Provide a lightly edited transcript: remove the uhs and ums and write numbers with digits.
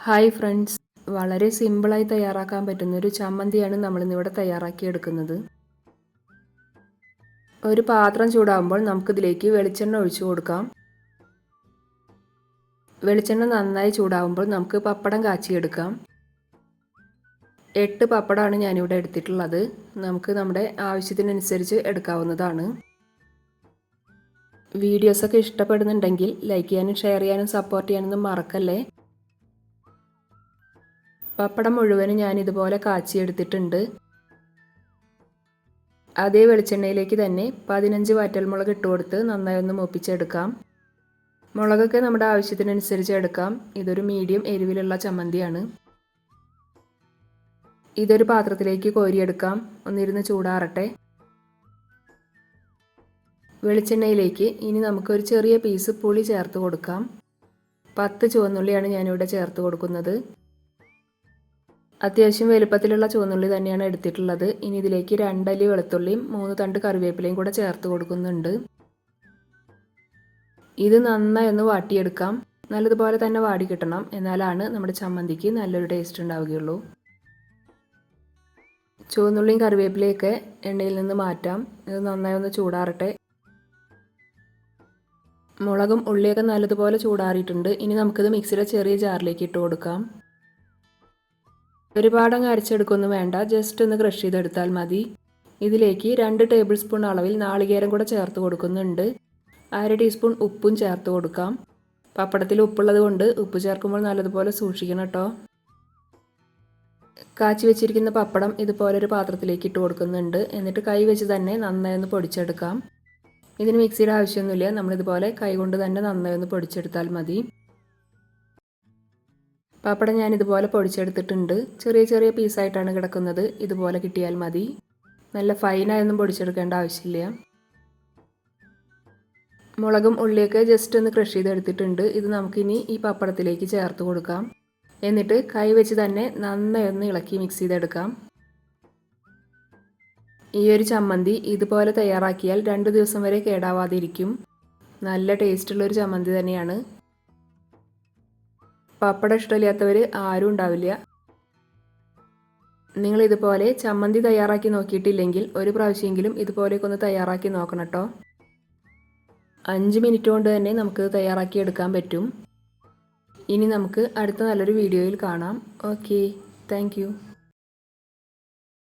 Hi friends, വളരെ സിമ്പിളായി തയ്യാറാക്കാൻ പറ്റുന്ന ഒരു ചമ്മന്തിയാണ് നമ്മളിന്നിവിടെ തയ്യാറാക്കിയെടുക്കുന്നത്. ഒരു പാത്രം ചൂടാകുമ്പോൾ നമുക്കിതിലേക്ക് വെളിച്ചെണ്ണ ഒഴിച്ചു കൊടുക്കാം. വെളിച്ചെണ്ണ നന്നായി ചൂടാകുമ്പോൾ നമുക്ക് പപ്പടം കാച്ചിയെടുക്കാം. 8 പപ്പടമാണ് ഞാനിവിടെ എടുത്തിട്ടുള്ളത്. നമുക്ക് നമ്മുടെ ആവശ്യത്തിനനുസരിച്ച് എടുക്കാവുന്നതാണ്. വീഡിയോസൊക്കെ ഇഷ്ടപ്പെടുന്നുണ്ടെങ്കിൽ ലൈക്ക് ചെയ്യാനും ഷെയർ ചെയ്യാനും സപ്പോർട്ട് ചെയ്യാനൊന്നും മറക്കല്ലേ. പപ്പടം മുഴുവനും ഞാനിതുപോലെ കാച്ചിയെടുത്തിട്ടുണ്ട്. അതേ വെളിച്ചെണ്ണയിലേക്ക് തന്നെ 15 വറ്റൽമുളക് ഇട്ട് കൊടുത്ത് നന്നായി ഒന്ന് മൂപ്പിച്ചെടുക്കാം. മുളകൊക്കെ നമ്മുടെ ആവശ്യത്തിനനുസരിച്ച് എടുക്കാം. ഇതൊരു മീഡിയം എരിവിലുള്ള ചമ്മന്തിയാണ്. ഇതൊരു പാത്രത്തിലേക്ക് കോരിയെടുക്കാം. ഒന്നിരുന്ന് ചൂടാറട്ടെ. വെളിച്ചെണ്ണയിലേക്ക് ഇനി നമുക്കൊരു ചെറിയ പീസ് പുളി ചേർത്ത് കൊടുക്കാം. 10 ചുവന്നുള്ളിയാണ് ഞാനിവിടെ ചേർത്ത് കൊടുക്കുന്നത്. അത്യാവശ്യം വലുപ്പത്തിലുള്ള ചുവന്നുള്ളി തന്നെയാണ് എടുത്തിട്ടുള്ളത്. ഇനി ഇതിലേക്ക് 2 അല്ലി വെളുത്തുള്ളിയും 3 തണ്ട് കറിവേപ്പിലയും കൂടെ ചേർത്ത് കൊടുക്കുന്നുണ്ട്. ഇത് നന്നായി ഒന്ന് വാട്ടിയെടുക്കാം. നല്ലതുപോലെ തന്നെ വാടി കിട്ടണം, എന്നാലാണ് നമ്മുടെ ചമ്മന്തിക്ക് നല്ലൊരു ടേസ്റ്റ് ഉണ്ടാവുകയുള്ളൂ. ചുവന്നുള്ളിയും കറിവേപ്പിലയൊക്കെ എണ്ണയിൽ നിന്ന് മാറ്റാം. ഇത് നന്നായി ഒന്ന് ചൂടാറട്ടെ. മുളകും ഉള്ളിയൊക്കെ നല്ലതുപോലെ ചൂടാറിയിട്ടുണ്ട്. ഇനി നമുക്കിത് മിക്സിയുടെ ചെറിയ ജാറിലേക്ക് ഇട്ട് കൊടുക്കാം. ഒരുപാടങ്ങ് അരച്ചെടുക്കൊന്നും വേണ്ട, ജസ്റ്റ് ഒന്ന് ക്രഷ് ചെയ്തെടുത്താൽ മതി. ഇതിലേക്ക് 2 ടേബിൾ സ്പൂൺ അളവിൽ നാളികേരം കൂടെ ചേർത്ത് കൊടുക്കുന്നുണ്ട്. 1/2 ടീസ്പൂൺ ഉപ്പും ചേർത്ത് കൊടുക്കാം. പപ്പടത്തിൽ ഉപ്പുള്ളത് കൊണ്ട് ഉപ്പ് ചേർക്കുമ്പോൾ നല്ലതുപോലെ സൂക്ഷിക്കണം കേട്ടോ. കാച്ചി വെച്ചിരിക്കുന്ന പപ്പടം ഇതുപോലൊരു പാത്രത്തിലേക്ക് ഇട്ട് കൊടുക്കുന്നുണ്ട്. എന്നിട്ട് കൈ വെച്ച് തന്നെ നന്നായി ഒന്ന് പൊടിച്ചെടുക്കാം. ഇതിന് മിക്സിയുടെ ആവശ്യമൊന്നുമില്ല, നമ്മളിതുപോലെ കൈ കൊണ്ട് തന്നെ നന്നായി ഒന്ന് പൊടിച്ചെടുത്താൽ മതി. പപ്പടം ഞാനിതുപോലെ പൊടിച്ചെടുത്തിട്ടുണ്ട്. ചെറിയ ചെറിയ പീസായിട്ടാണ് കിടക്കുന്നത്. ഇതുപോലെ കിട്ടിയാൽ മതി. നല്ല ഫൈനായൊന്നും പൊടിച്ചെടുക്കേണ്ട ആവശ്യമില്ല. മുളകും ഉള്ളിയൊക്കെ ജസ്റ്റ് ഒന്ന് ക്രഷ് ചെയ്തെടുത്തിട്ടുണ്ട്. ഇത് നമുക്കിനി ഈ പപ്പടത്തിലേക്ക് ചേർത്ത് കൊടുക്കാം. എന്നിട്ട് കൈ വെച്ച് തന്നെ നന്നായി ഒന്ന് ഇളക്കി മിക്സ് ചെയ്തെടുക്കാം. ഈ ഒരു ചമ്മന്തി ഇതുപോലെ തയ്യാറാക്കിയാൽ 2 ദിവസം വരെ കേടാവാതിരിക്കും. നല്ല ടേസ്റ്റുള്ളൊരു ചമ്മന്തി തന്നെയാണ്. പപ്പടം ഇഷ്ടമില്ലാത്തവർ ആരും ഉണ്ടാവില്ല. നിങ്ങൾ ഇതുപോലെ ചമ്മന്തി തയ്യാറാക്കി നോക്കിയിട്ടില്ലെങ്കിൽ ഒരു പ്രാവശ്യമെങ്കിലും ഇതുപോലെയൊക്കെ ഒന്ന് തയ്യാറാക്കി നോക്കണം കേട്ടോ. 5 മിനിറ്റ് കൊണ്ട് തന്നെ നമുക്കിത് തയ്യാറാക്കി എടുക്കാൻ പറ്റും. ഇനി നമുക്ക് അടുത്ത നല്ലൊരു വീഡിയോയിൽ കാണാം. Okay, thank you.